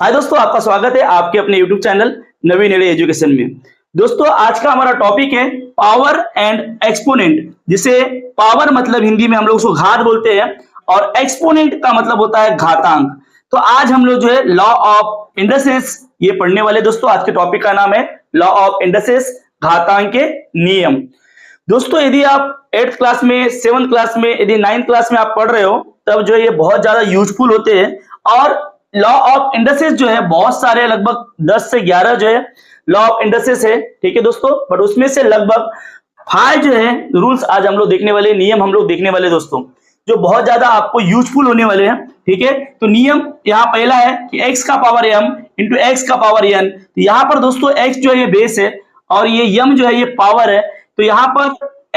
हाय दोस्तों, आपका स्वागत है आपके अपने यूट्यूब चैनल नवीन एजुकेशन में। दोस्तों, आज का हमारा टॉपिक है पावर एंड एक्सपोनेंट, जिसे पावर मतलब हिंदी में हम लोग उसको घात बोलते हैं और एक्सपोनेंट का मतलब होता है घातांक। तो आज हम लोग जो है लॉ ऑफ इंडसेस ये पढ़ने वाले। दोस्तों, आज के टॉपिक का नाम है लॉ ऑफ इंडसेस, घातांक के नियम। दोस्तों, यदि आप 8th क्लास में, 7th क्लास में, यदि 9th क्लास में आप पढ़ रहे हो, तब जो है ये बहुत ज्यादा यूजफुल होते हैं। और लॉ ऑफ इंडसेस जो है बहुत सारे, लगभग 10 से 11 जो है लॉ ऑफ इंडसेस है, ठीक है दोस्तों। बट उसमें से लगभग 5 जो है रूल्स आज हम लोग देखने वाले, नियम हम लोग देखने वाले दोस्तों, जो बहुत ज्यादा आपको यूजफुल होने वाले हैं, ठीक है। तो नियम यहाँ पहला है कि x का पावर m इंटू एक्स का पावर n। तो यहाँ पर दोस्तों x जो है ये बेस है और ये m जो है ये पावर है। तो यहाँ पर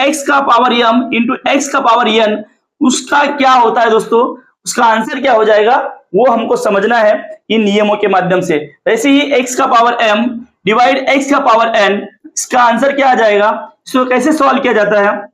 x का पावर m इंटू एक्स का पावर n, उसका क्या होता है दोस्तों, उसका आंसर क्या हो जाएगा वो हमको समझना है इन नियमों के माध्यम से। वैसे ही x का पावर m डिवाइड x का पावर n, इसका आंसर क्या आ जाएगा, इसको कैसे सॉल्व किया जाता है।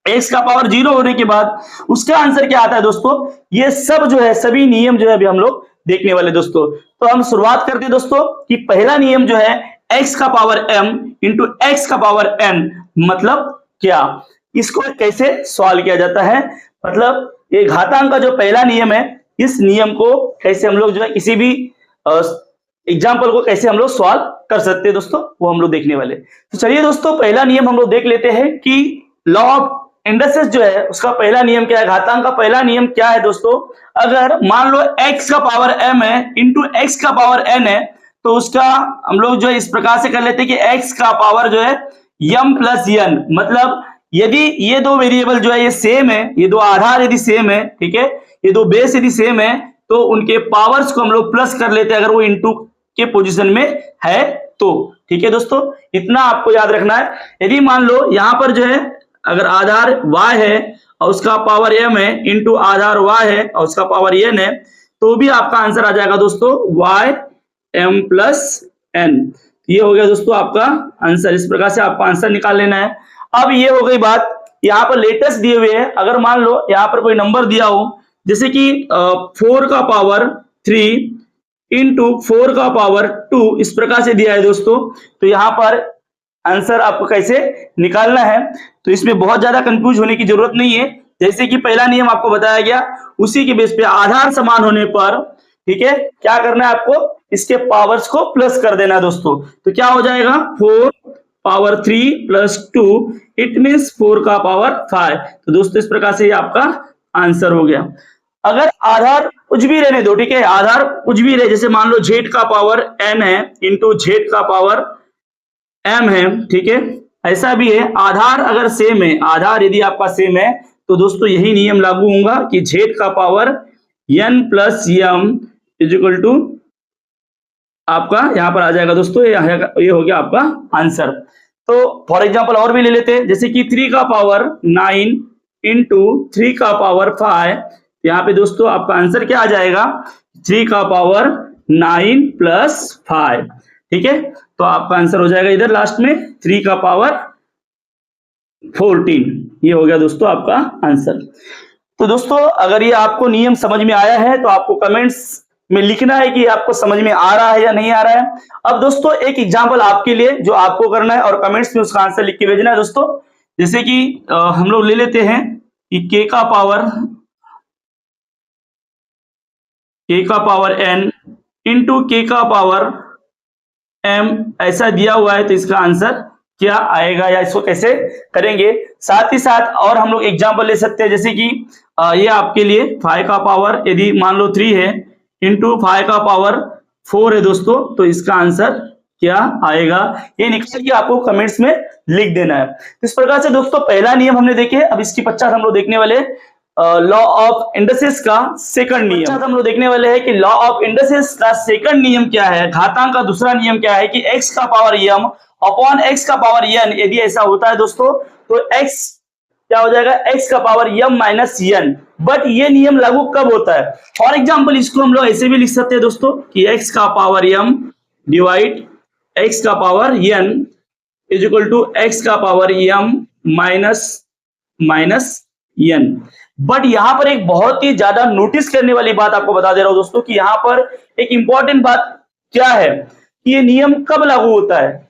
x का पावर 0 होने के बाद उसका आंसर क्या आता है दोस्तों, ये सब जो है सभी नियम जो है अभी हम लोग देखने वाले दोस्तों। तो हम शुरुआत करते हैं दोस्तों कि पहला नियम जो है x का पावर m इंटू एक्स का पावर n, मतलब क्या, इसको कैसे सॉल्व किया जाता है। मतलब ये घातांक का जो पहला नियम है, इस नियम को कैसे हम लोग जो है किसी भी एग्जाम्पल को कैसे हम लोग सॉल्व कर सकते हैं दोस्तों, वो हम लोग देखने वाले। तो चलिए दोस्तों, पहला नियम हम लोग देख लेते हैं कि लॉ ऑफ इंडसेस जो है उसका पहला नियम क्या है। घातांक का पहला नियम क्या है दोस्तों, अगर मान लो x का पावर m है इंटू एक्स का पावर n है, तो उसका हम लोग जो है इस प्रकार से कर लेते हैं कि x का पावर जो है m प्लस n, मतलब यदि ये दो वेरिएबल जो है ये सेम है, ये दो आधार यदि सेम है, ठीक है, ये दो बेस यदि सेम है, तो उनके पावर्स को हम लोग प्लस कर लेते हैं अगर वो इनटू के पोजीशन में है तो, ठीक है दोस्तों। इतना आपको याद रखना है। यदि मान लो यहां पर जो है अगर आधार y है और उसका पावर m है इंटू आधार y है और उसका पावर n है, तो भी आपका आंसर आ जाएगा दोस्तों y m प्लस n। ये हो गया दोस्तों आपका आंसर। इस प्रकार से आपको आंसर निकाल लेना है। अब ये हो गई बात, यहाँ पर लेटेस्ट दिए हुए हैं। अगर मान लो यहाँ पर कोई नंबर दिया हो, जैसे कि 4 का पावर 3 इंटू 4 का पावर 2, इस प्रकार से दिया है दोस्तों, तो यहाँ पर आंसर आपको कैसे निकालना है। तो इसमें बहुत ज्यादा कंफ्यूज होने की जरूरत नहीं है। जैसे कि पहला नियम आपको बताया गया, उसी के बेस पे आधार समान होने पर, ठीक है, क्या करना है आपको, इसके पावर्स को प्लस कर देना है दोस्तों। तो क्या हो जाएगा 4 पावर 3 प्लस 2, इट मीन्स 4 का पावर 5। तो दोस्तों इस प्रकार से ये आपका आंसर हो गया। अगर आधार कुछ भी रहने दो, ठीक है, आधार कुछ भी रहे, जैसे मान लो z का पावर n है इंटू z का पावर m है, ठीक है, ऐसा भी है। आधार अगर सेम है, आधार यदि आपका सेम है, तो दोस्तों यही नियम लागू होगा कि z का power n plus m is equal to आपका यहाँ पर आ जाएगा दोस्तों, ये हो गया आपका आंसर। तो फॉर एग्जांपल और भी ले लेते हैं, जैसे कि 3 का पावर 9 इंटू 3 का पावर 5, यहाँ पे दोस्तों आपका आंसर क्या आ जाएगा, 3 का पावर 9 प्लस 5, ठीक है। तो आपका आंसर हो जाएगा इधर लास्ट में 3 का पावर 14। ये हो गया दोस्तों आपका आंसर। तो दोस्तों अगर ये आपको नियम समझ में आया है तो आपको कमेंट्स में लिखना है कि आपको समझ में आ रहा है या नहीं आ रहा है। अब दोस्तों एक एग्जांपल आपके लिए जो आपको करना है और कमेंट्स में उसका आंसर लिख के भेजना है दोस्तों। जैसे कि हम लोग ले लेते हैं कि k का पावर n इंटू k का पावर m ऐसा दिया हुआ है, तो इसका आंसर क्या आएगा या इसको कैसे करेंगे। साथ ही साथ और हम लोग एग्जांपल ले सकते हैं, जैसे कि ये आपके लिए 5 का पावर यदि मान लो 3 है इंटू 5 का पावर 4 है दोस्तों, तो इसका आंसर क्या आएगा, ये निकल के आपको कमेंट्स में लिख देना है। इस प्रकार से दोस्तों पहला नियम हमने देखे। अब इसकी 50 हम लोग देखने वाले लॉ ऑफ इंडसेस का सेकंड नियम। हम लोग देखने वाले हैं कि लॉ ऑफ इंडसेस का सेकंड नियम क्या है। घातांक का दूसरा नियम क्या है कि x का पावर m अपॉन x का पावर n, यदि ऐसा होता है दोस्तों तो x क्या हो जाएगा, x का power m minus n। But ये नियम लागू कब होता है। फॉर एग्जांपल इसको हम लोग ऐसे भी लिख सकते हैं दोस्तों कि x का पावर m डिवाइड x का power n is equal to x का power m minus n। But यहां पर एक बहुत ही ज्यादा नोटिस करने वाली बात आपको बता दे रहा हूं दोस्तों कि यहां पर एक इंपॉर्टेंट बात क्या है कि ये नियम कब लागू होता है,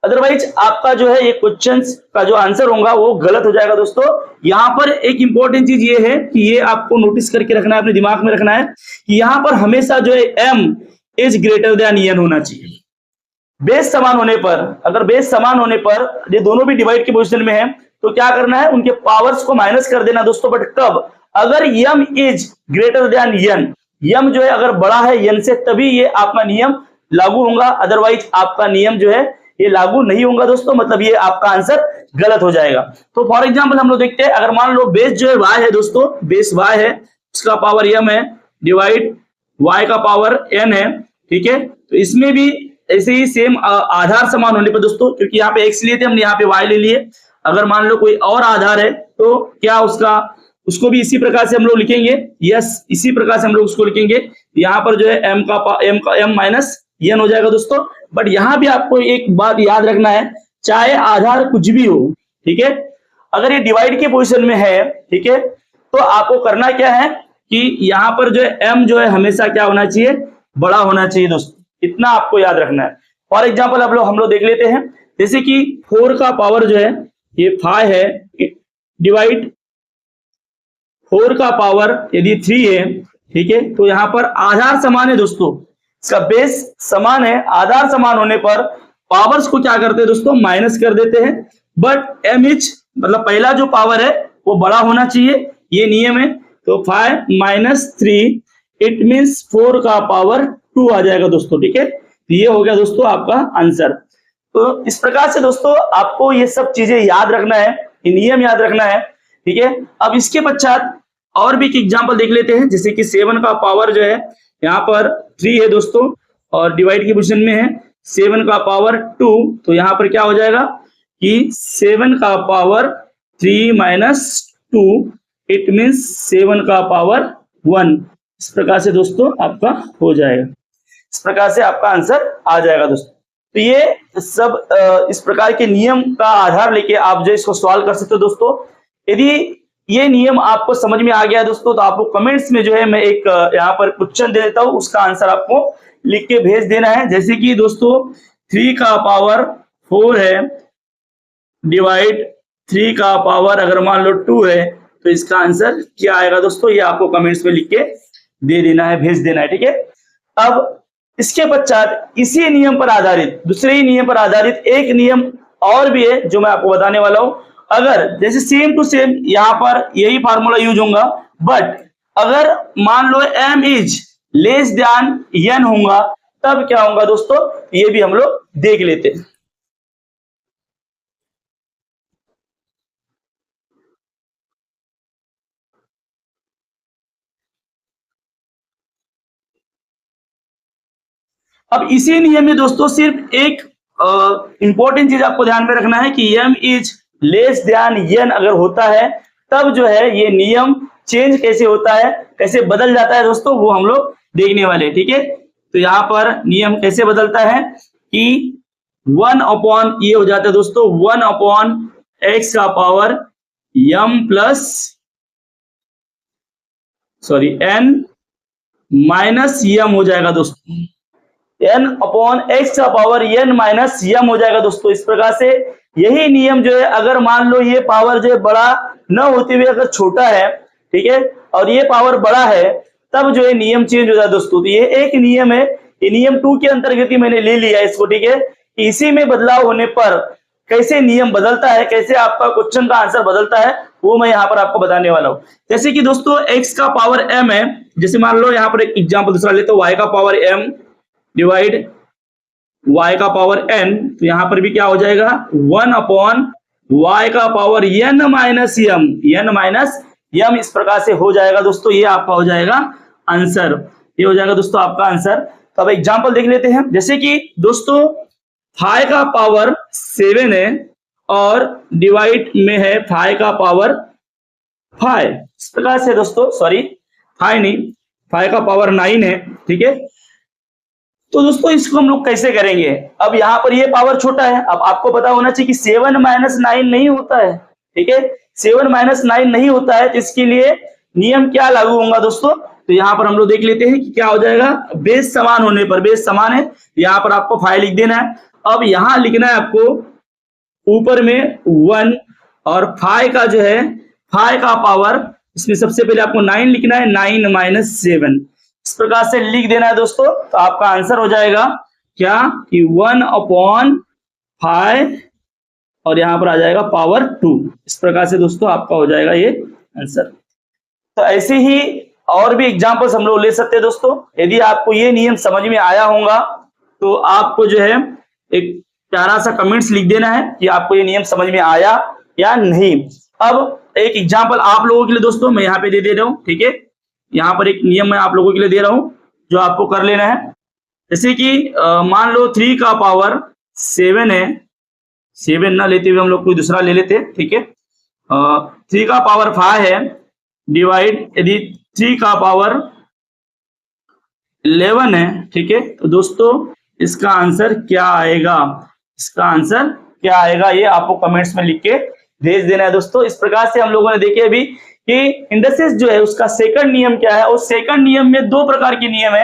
अदरवाइज आपका जो है ये क्वेश्चन का जो आंसर होगा वो गलत हो जाएगा दोस्तों। यहां पर एक इंपॉर्टेंट चीज ये है कि ये आपको नोटिस करके रखना है, अपने दिमाग में रखना है कि यहां पर हमेशा जो है m is greater than n होना चाहिए। बेस समान होने पर, अगर बेस समान होने पर ये दोनों भी डिवाइड की पोजीशन में है तो क्या करना है, उनके पावर्स को माइनस कर देना दोस्तों। बट कब, अगर m is greater than n, m जो है अगर बड़ा है n से, तभी ये आपका नियम लागू होगा, अदरवाइज आपका नियम जो है ये लागू नहीं होगा दोस्तों, मतलब ये आपका आंसर गलत हो जाएगा। तो फॉर एग्जांपल हम लोग देखते हैं, अगर मान लो बेस जो है y है दोस्तों, बेस y है, उसका पावर m है, डिवाइड y का पावर n है, ठीक है। तो इसमें भी ऐसे ही सेम आधार समान होने पर दोस्तों, क्योंकि यहाँ पे x लिए थे हमने, यहाँ पे y ले लिए, अगर मान लो कोई और आधार है तो क्या उसको भी इसी प्रकार से हम लोग लिखेंगे, यस इसी प्रकार से हम लोग उसको लिखेंगे। यहाँ पर जो है m माइनस n हो जाएगा दोस्तों। बट यहाँ भी आपको एक बात याद रखना है, चाहे आधार कुछ भी हो, ठीक है, अगर ये डिवाइड के पोजीशन में है, ठीक है, तो आपको करना क्या है कि यहाँ पर जो है m जो है हमेशा क्या होना चाहिए, बड़ा होना चाहिए दोस्तों, इतना आपको याद रखना है। फॉर एग्जाम्पल हम लोग देख लेते हैं, जैसे कि 4 का पावर जो है ये 5 है, डिवाइड 4 का पावर यदि 3 है, ठीक है, तो यहाँ पर आधार समान है दोस्तों, इसका बेस समान है, आधार समान होने पर पावर्स को क्या करते हैं दोस्तों, माइनस कर देते हैं। बट m इज मतलब पहला जो पावर है वो बड़ा होना चाहिए, ये नियम है। तो 5 माइनस 3 इट मीन्स 4 का पावर 2 आ जाएगा दोस्तों, ठीक है। तो ये हो गया दोस्तों आपका आंसर। तो इस प्रकार से दोस्तों आपको ये सब चीजें याद रखना है, ये नियम याद रखना है, ठीक है। अब इसके पश्चात और भी एक एग्जांपल देख लेते हैं, जैसे कि 7 का पावर जो है यहाँ पर 3 है दोस्तों और डिवाइड की पोजीशन में है, 7 का पावर 2, तो यहाँ पर क्या हो जाएगा कि 7 का पावर 3 माइनस 2 इट मीन्स 7 का पावर 1। इस प्रकार से दोस्तों आपका हो जाएगा, इस प्रकार से आपका आंसर आ जाएगा दोस्तों। तो ये सब इस प्रकार के नियम का आधार लेके आप जो इसको सॉल्व कर सकते हो दोस्तों। यदि ये नियम आपको समझ में आ गया दोस्तों, तो आपको कमेंट्स में जो है मैं एक यहाँ पर क्वेश्चन दे देता हूँ, उसका आंसर आपको लिख के भेज देना है। जैसे कि दोस्तों 3 का पावर 4 है, डिवाइड 3 का पावर अगर मान लो 2 है, तो इसका आंसर क्या आएगा दोस्तों, ये आपको कमेंट्स में लिख के दे देना है, भेज देना है, ठीक है। अब इसके पश्चात इसी नियम पर आधारित, दूसरे ही नियम पर आधारित एक नियम और भी है जो मैं आपको बताने वाला हूं। अगर जैसे सेम टू सेम यहाँ पर यही फार्मूला यूज होगा, बट अगर मान लो m is less than n होगा, तब क्या होगा दोस्तों, ये भी हम लोग देख लेते हैं। अब इसी नियम में दोस्तों सिर्फ एक इंपॉर्टेंट चीज आपको ध्यान में रखना है कि m is less than n अगर होता है, तब जो है ये नियम चेंज कैसे होता है, कैसे बदल जाता है दोस्तों, वो हम लोग देखने वाले हैं, ठीक है। तो यहाँ पर नियम कैसे बदलता है कि 1 अपॉन ये हो जाता है दोस्तों 1 अपॉन x का power m plus n minus m हो जाएगा दोस्तों, n अपॉन x का पावर n माइनस m हो जाएगा दोस्तों। इस प्रकार से यही नियम जो है, अगर मान लो ये पावर जो है बड़ा न होते हुए अगर छोटा है, ठीक है, और ये पावर बड़ा है, तब जो है नियम चेंज हो जाता है दोस्तों। तो ये एक नियम है, ये नियम 2 के अंतर्गत ही मैंने ले लिया इसको, ठीक है। इसी में बदलाव होने पर कैसे नियम बदलता है, कैसे आपका क्वेश्चन का आंसर बदलता है, वो मैं यहाँ पर आपको बताने वाला हूँ। जैसे कि दोस्तों x का पावर m है, जैसे मान लो यहाँ पर एक एग्जाम्पल दूसरा लेते हो, y का पावर m डिवाइड y का पावर n, तो यहां पर भी क्या हो जाएगा 1 अपॉन y का पावर n माइनस m, इस प्रकार से हो जाएगा दोस्तों। ये आपका हो जाएगा आंसर, ये हो जाएगा दोस्तों आपका आंसर। तो अब एग्जांपल देख लेते हैं, जैसे कि दोस्तों 5 का पावर 7 है और डिवाइड में है 5 का पावर 5, इस प्रकार से दोस्तों, सॉरी 5 नहीं, 5 का पावर 9 है, ठीक है। तो दोस्तों इसको हम लोग कैसे करेंगे, अब यहाँ पर ये पावर छोटा है, अब आपको पता होना चाहिए कि 7 माइनस 9 नहीं होता है, ठीक है, 7 माइनस 9 नहीं होता है, तो इसके लिए नियम क्या लागू होगा दोस्तों, तो यहाँ पर हम लोग देख लेते हैं कि क्या हो जाएगा। बेस समान होने पर, बेस समान है, यहाँ पर आपको 5 लिख देना है। अब यहाँ लिखना है आपको ऊपर में 1 और 5 का जो है 5 का पावर, इसमें सबसे पहले आपको 9 लिखना है, 9 माइनस 7 इस प्रकार से लिख देना है दोस्तों। तो आपका आंसर हो जाएगा क्या कि 1/5 और यहाँ पर आ जाएगा पावर 2। इस प्रकार से दोस्तों आपका हो जाएगा ये आंसर। तो ऐसे ही और भी एग्जांपल्स हम लोग ले सकते हैं दोस्तों। यदि आपको ये नियम समझ में आया होगा तो आपको जो है एक प्यारा सा कमेंट्स लिख देना है कि आपको ये नियम समझ में आया या नहीं। अब एक एग्जांपल आप लोगों के लिए दोस्तों मैं यहाँ पे दे रहा हूँ, ठीक है। यहाँ पर एक नियम मैं आप लोगों के लिए दे रहा हूँ जो आपको कर लेना है। जैसे कि मान लो 3 का पावर 7 है, 7 ना लेते हुए हम लोग कोई दूसरा ले लेते हैं, ठीक है। 3 का पावर 5 है डिवाइड, यदि 3 का पावर 11 है, ठीक है। तो दोस्तों इसका आंसर क्या आएगा, इसका आंसर क्या आएगा ये आपको कमेंट्स में लिख के भेज देना है दोस्तों। इस प्रकार से हम लोगों ने देखे अभी कि इंडसेस जो है उसका सेकंड नियम क्या है, और सेकंड नियम में 2 प्रकार के नियम है।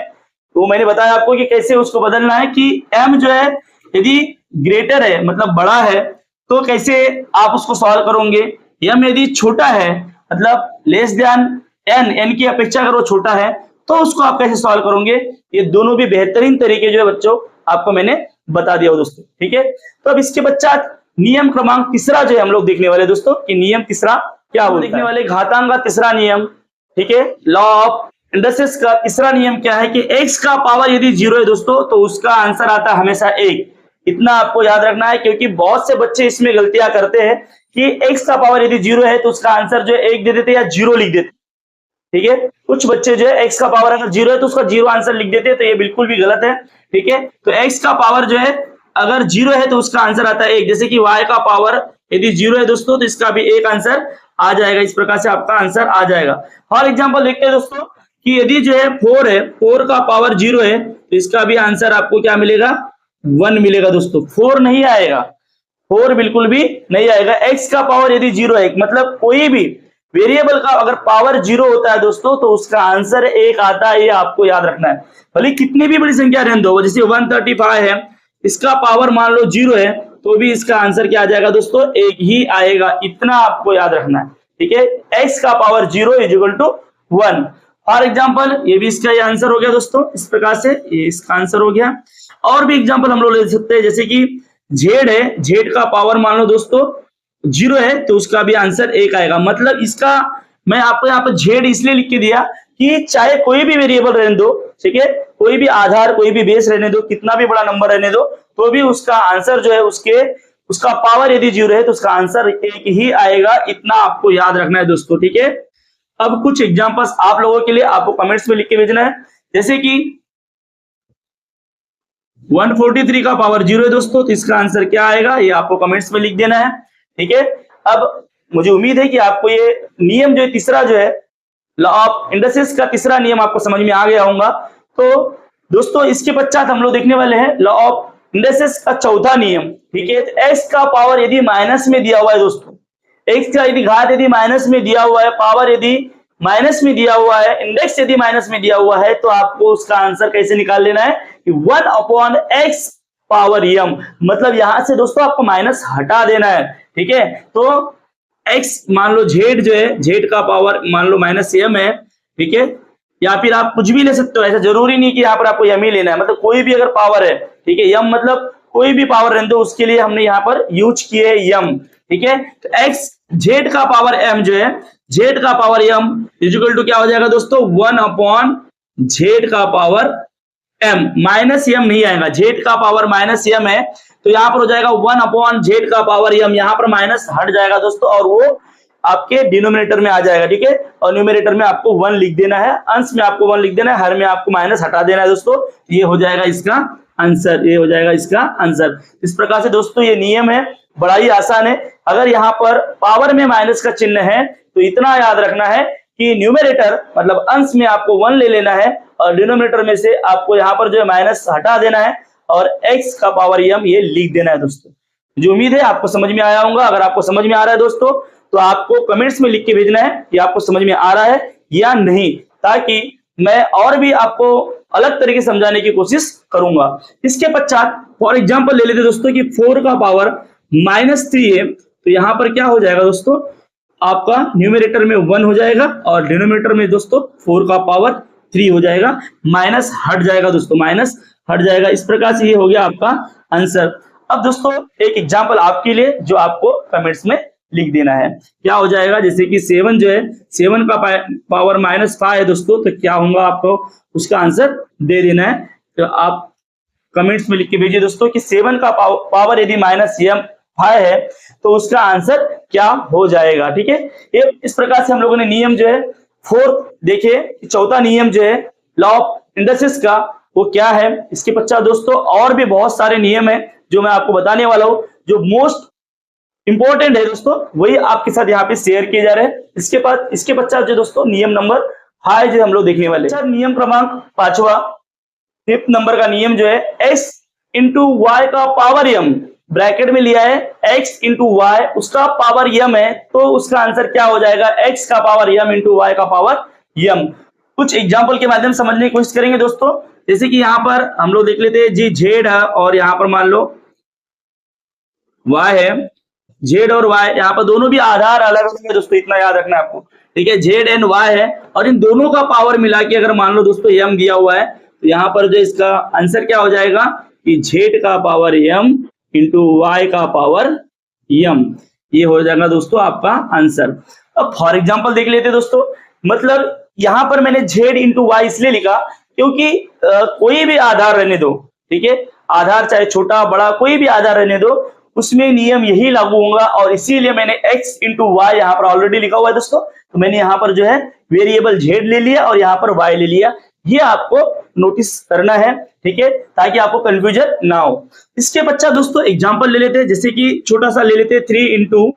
तो मैंने बताया आपको कि कैसे उसको बदलना है कि m जो है यदि ग्रेटर है मतलब बड़ा है तो कैसे आप उसको सॉल्व करोगे, m यदि छोटा है मतलब लेस देन n की अपेक्षा अगर वो छोटा है तो उसको आप कैसे सॉल्व करोगे। ये दोनों भी बेहतरीन तरीके जो है बच्चों आपको मैंने बता दिया दोस्तों, ठीक है। तो अब इसके पश्चात नियम क्रमांक तीसरा जो है हम लोग देखने वाले दोस्तों कि नियम तीसरा क्या हो देखने वाले। घातांक का तीसरा नियम, ठीक है। लॉ ऑफ इंडसेस का तीसरा नियम क्या है कि x का पावर यदि 0 है दोस्तों तो उसका आंसर आता है हमेशा 1। इतना आपको याद रखना है क्योंकि बहुत से बच्चे इसमें गलतियां करते हैं कि x का पावर यदि 0 है तो उसका आंसर जो है 1 दे देते या 0 लिख देते, ठीक है। कुछ बच्चे जो है x का पावर अगर 0 है तो उसका 0 आंसर लिख देते हैं, तो ये बिल्कुल भी गलत है, ठीक है। तो x का पावर जो है अगर 0 है तो उसका आंसर आता है 1। जैसे कि y का पावर यदि 0 है दोस्तों तो इसका भी 1 आंसर आ जाएगा। इस प्रकार से आपका आंसर आ जाएगा। और एग्जांपल देखते हैं दोस्तों कि यदि जो है 4 है, 4 का पावर 0 है तो इसका भी आंसर आपको क्या मिलेगा, 1 मिलेगा दोस्तों। 4 नहीं आएगा, 4 बिल्कुल भी नहीं आएगा। x का पावर यदि 0 है मतलब कोई भी वेरिएबल का अगर पावर 0 होता है दोस्तों तो उसका आंसर 1 आता है, ये आपको याद रखना है। भले कितनी भी बड़ी संख्या रहने दो, जैसे 135 है, इसका पावर मान लो 0 है तो भी इसका आंसर क्या आ जाएगा दोस्तों, 1 ही आएगा। इतना आपको याद रखना है, ठीक है। x का power 0 is equal to 1। For example ये भी इसका ये आंसर हो गया दोस्तों। इस प्रकार से ये इसका आंसर हो गया। और भी एग्जाम्पल हम लोग ले सकते हैं, जैसे कि z है, z का पावर मान लो दोस्तों 0 है तो उसका भी आंसर 1 आएगा। मतलब इसका मैं आपको यहाँ पर z इसलिए लिख के दिया कि चाहे कोई भी वेरिएबल रहने दो, ठीक है, कोई भी आधार कोई भी बेस रहने दो, कितना भी बड़ा नंबर रहने दो, तो भी उसका आंसर जो है उसका पावर यदि 0 है तो उसका आंसर 1 ही आएगा। इतना आपको याद रखना है दोस्तों, ठीक है। अब कुछ एग्जांपल्स आप लोगों के लिए आपको कमेंट्स में लिख के भेजना है। जैसे कि 143 का पावर 0 है दोस्तों तो इसका आंसर क्या आएगा ये आपको कमेंट्स में लिख देना है, ठीक है। अब मुझे उम्मीद है कि आपको ये नियम जो है तीसरा जो है लॉ ऑफ इंडसेस का तीसरा नियम आपको समझ में आ गया होगा। तो दोस्तों इसके पश्चात हम लोग देखने वाले हैं लॉ ऑफ इंडसेस का चौथा नियम, ठीक है। तो x का पावर यदि माइनस में दिया हुआ है दोस्तों, x का यदि घात यदि माइनस में दिया हुआ है, पावर यदि माइनस में दिया हुआ है, इंडेक्स यदि माइनस में दिया हुआ है, तो आपको उसका आंसर कैसे निकाल लेना है कि 1/x पावर m। मतलब यहां से दोस्तों आपको माइनस हटा देना है, ठीक है। तो x मान लो z जो है, z का पावर मान लो -m है, ठीक है। या फिर आप कुछ भी ले सकते हो, ऐसा जरूरी नहीं कि यहाँ पर आपको m ही लेना है। मतलब कोई भी अगर पावर है, ठीक है, m मतलब कोई भी पावर रहने दो, उसके लिए हमने यहाँ पर यूज किए है m, ठीक है। तो x z का पावर m जो है, z का पावर m इक्वल टू क्या हो जाएगा दोस्तों 1/z का पावर m। -m नहीं आएगा, z का पावर -m है तो यहाँ पर हो जाएगा 1/z का पावर m। यहाँ पर माइनस हट जाएगा दोस्तों और वो आपके डिनोमिनेटर में आ जाएगा, ठीक है। और न्यूमरेटर में आपको 1 लिख देना है, अंश में आपको 1 लिख देना है, हर में आपको माइनस हटा देना है दोस्तों। ये हो जाएगा इसका आंसर, ये हो जाएगा इसका आंसर। इस प्रकार से दोस्तों ये नियम है, बड़ा ही आसान है। अगर यहाँ पर पावर में माइनस का चिन्ह है तो इतना याद रखना है कि न्यूमरेटर मतलब अंश में आपको 1 ले लेना है और डिनोमिनेटर में से आपको यहाँ पर जो है माइनस हटा देना है और x का पावर m ये लिख देना है दोस्तों। मुझे उम्मीद है आपको समझ में आया होगा। अगर आपको समझ में आ रहा है दोस्तों तो आपको कमेंट्स में लिख के भेजना है कि आपको समझ में आ रहा है या नहीं, ताकि मैं और भी आपको अलग तरीके से समझाने की कोशिश करूंगा। इसके पश्चात फॉर एग्जांपल ले लेते दोस्तों कि 4 का पावर -3 है, तो यहां पर क्या हो जाएगा दोस्तों, आपका न्यूमरेटर में 1 हो जाएगा और डिनोमिनेटर में दोस्तों 4 का पावर 3 हो जाएगा, माइनस हट जाएगा दोस्तों, माइनस हट जाएगा। इस प्रकार से ये हो गया आपका आंसर। अब दोस्तों एक एग्जांपल आपके लिए जो आपको कमेंट्स में लिख देना है, क्या हो जाएगा, जैसे कि 7 जो है 7 का पावर -5 है दोस्तों, तो क्या होगा आपको उसका आंसर दे देना है। तो आप कमेंट्स में लिख के भेजिए दोस्तों कि 7 का पावर यदि -5 है तो उसका आंसर क्या हो जाएगा। ठीक है, ये इस प्रकार से हम लोगों ने नियम जो है फोर्थ देखे, चौथा नियम जो है लॉ ऑफ इंडस्ट्रीज का, वो क्या है। इसके पश्चात दोस्तों और भी बहुत सारे नियम है जो मैं आपको बताने वाला हूं, जो मोस्ट इंपॉर्टेंट है दोस्तों, वही आपके साथ यहाँ पे शेयर किए जा रहे हैं। इसके पश्चात जो दोस्तों नियम नंबर 5 जो हम लोग देखने वाले हैं, नियम क्रमांक 5वां 5th नंबर का नियम जो है x इंटू वाई का पावर m, ब्रैकेट में लिया है x इंटू वाई, उसका पावर m है, तो उसका आंसर क्या हो जाएगा, x का पावर m इंटू वाई का पावर m। कुछ एग्जाम्पल के माध्यम से समझने की कोशिश करेंगे दोस्तों। जैसे कि यहाँ पर हम लोग देख लेते हैं जी z है और यहाँ पर मान लो y है, z और y यहाँ पर दोनों भी आधार अलग अलग है दोस्तों, इतना याद रखना है आपको। ठीक है, z एंड y है और इन दोनों का पावर मिला के अगर मान लो दोस्तों m दिया हुआ है, तो यहाँ पर जो इसका आंसर क्या हो जाएगा कि z का पावर m इंटू वाई का पावर m, ये हो जाएगा दोस्तों आपका आंसर। अब फॉर एग्जांपल देख लेते दोस्तों, मतलब यहां पर मैंने z इंटू वाई इसलिए लिखा क्योंकि कोई भी आधार रहने दो, ठीक है, आधार चाहे छोटा बड़ा कोई भी आधार रहने दो, उसमें नियम यही लागू होगा, और इसीलिए मैंने x इंटू वाई यहाँ पर ऑलरेडी लिखा हुआ है दोस्तों, तो मैंने यहाँ पर जो है वेरिएबल z ले लिया और यहाँ पर y ले लिया, ये आपको नोटिस करना है, ठीक है, ताकि आपको कंफ्यूजन ना हो। इसके पश्चात दोस्तों एग्जांपल ले लेते हैं, जैसे कि छोटा सा ले लेते हैं 3 इंटू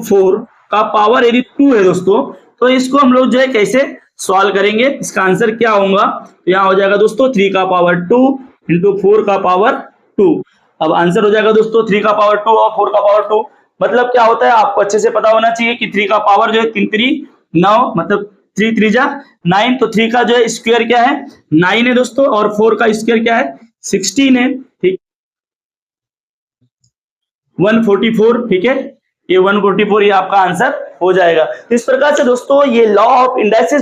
4 का पावर यदि 2 है दोस्तों, तो इसको हम लोग जो है कैसे सॉल्व करेंगे, इसका आंसर क्या होगा, तो यहाँ हो जाएगा दोस्तों 3 का पावर 2 इंटू 4 का पावर 2। अब आंसर हो जाएगा दोस्तों 3 का पावर 2 और 4 का पावर 2, मतलब क्या होता है आपको अच्छे से पता होना चाहिए कि 3 का पावर जो है 3 3 9, मतलब 3 3 जा 9, तो 3 का जो है स्क्वायर क्या है 9 है दोस्तों, और 4 का स्क्वायर क्या है 16 है, ठीक 144, ठीक है, ये 144 ये आपका आंसर हो जाएगा। तो इस प्रकार से दोस्तों ये लॉ ऑफ इंडाइसेस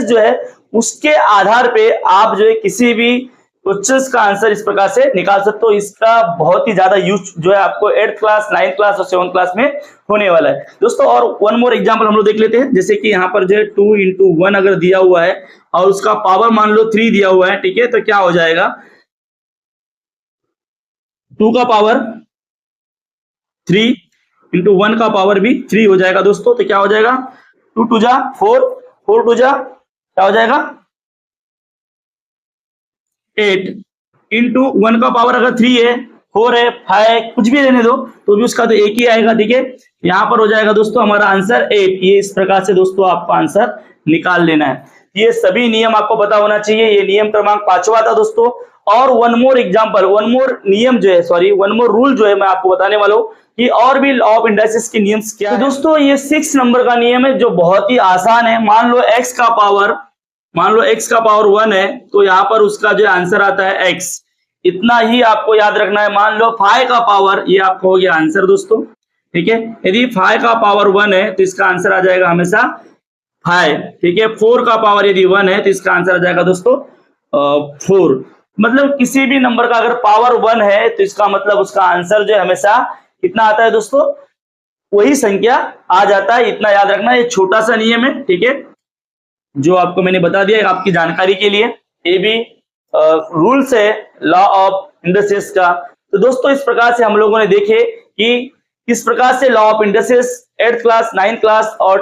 जो है उसके आधार पे आप जो है किसी भी क्वेश्चंस का आंसर इस प्रकार से निकाल सकते हो। इसका बहुत ही ज्यादा यूज जो है आपको 8th क्लास 9th क्लास और 7th क्लास में होने वाला है दोस्तों। और वन मोर एग्जांपल हम लोग देख लेते हैं, जैसे कि यहाँ पर जो है 2 इंटू 1 अगर दिया हुआ है और उसका पावर मान लो 3 दिया हुआ है, ठीक है, तो क्या हो जाएगा 2 का पावर 3 इंटू 1 का पावर भी 3 हो जाएगा दोस्तों, तो क्या हो जाएगा 2 2 जा 4, 4 2 जा क्या हो जाएगा 8 इंटू 1 का पावर अगर 3 है 4 है 5 है कुछ भी रहने दो तो भी उसका तो एक ही आएगा, ठीक है, यहाँ पर हो जाएगा दोस्तों हमारा आंसर 8। ये इस प्रकार से दोस्तों आपको आंसर निकाल लेना है। ये सभी नियम आपको पता होना चाहिए। ये नियम क्रमांक 5वां था दोस्तों। और one more example, one more नियम जो है, सॉरी वन मोर रूल जो है मैं आपको बताने वाला हूँ कि और भी लॉ ऑफ इंडाइसेस के नियम क्या है। तो दोस्तों ये 6 नंबर का नियम है जो बहुत ही आसान है। मान लो x का पावर 1 है तो यहाँ पर उसका जो आंसर आता है x, इतना ही आपको याद रखना है। मान लो 5 का पावर, ये आपको हो गया आंसर दोस्तों, ठीक है। यदि 5 का पावर 1 है तो इसका आंसर आ जाएगा हमेशा 5, ठीक है। 4 का पावर यदि 1 है तो इसका आंसर आ जाएगा दोस्तों 4। मतलब किसी भी नंबर का अगर पावर 1 है तो इसका मतलब उसका आंसर जो है हमेशा कितना आता है दोस्तों, वही संख्या आ जाता है। इतना याद रखना, ये छोटा सा नियम है, ठीक है, जो आपको मैंने बता दिया आपकी जानकारी के लिए। ये भी रूल्स है लॉ ऑफ इंडाइसेस का। तो दोस्तों इस प्रकार से हम लोगों ने देखे कि किस प्रकार से law of indices 8th class 9th class और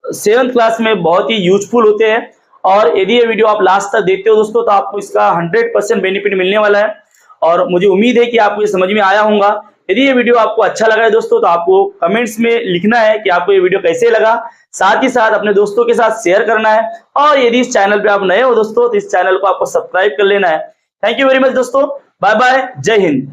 7th क्लास में बहुत ही यूजफुल होते हैं। और यदि ये वीडियो आप लास्ट तक देखते हो दोस्तों तो आपको इसका 100% बेनिफिट मिलने वाला है और मुझे उम्मीद है कि आपको ये समझ में आया होगा। यदि ये वीडियो आपको अच्छा लगा है दोस्तों तो आपको कमेंट्स में लिखना है कि आपको ये वीडियो कैसे लगा, साथ ही साथ अपने दोस्तों के साथ शेयर करना है। और यदि इस चैनल पे आप नए हो दोस्तों तो इस चैनल को आपको सब्सक्राइब कर लेना है। थैंक यू वेरी मच दोस्तों, बाय बाय, जय हिंद।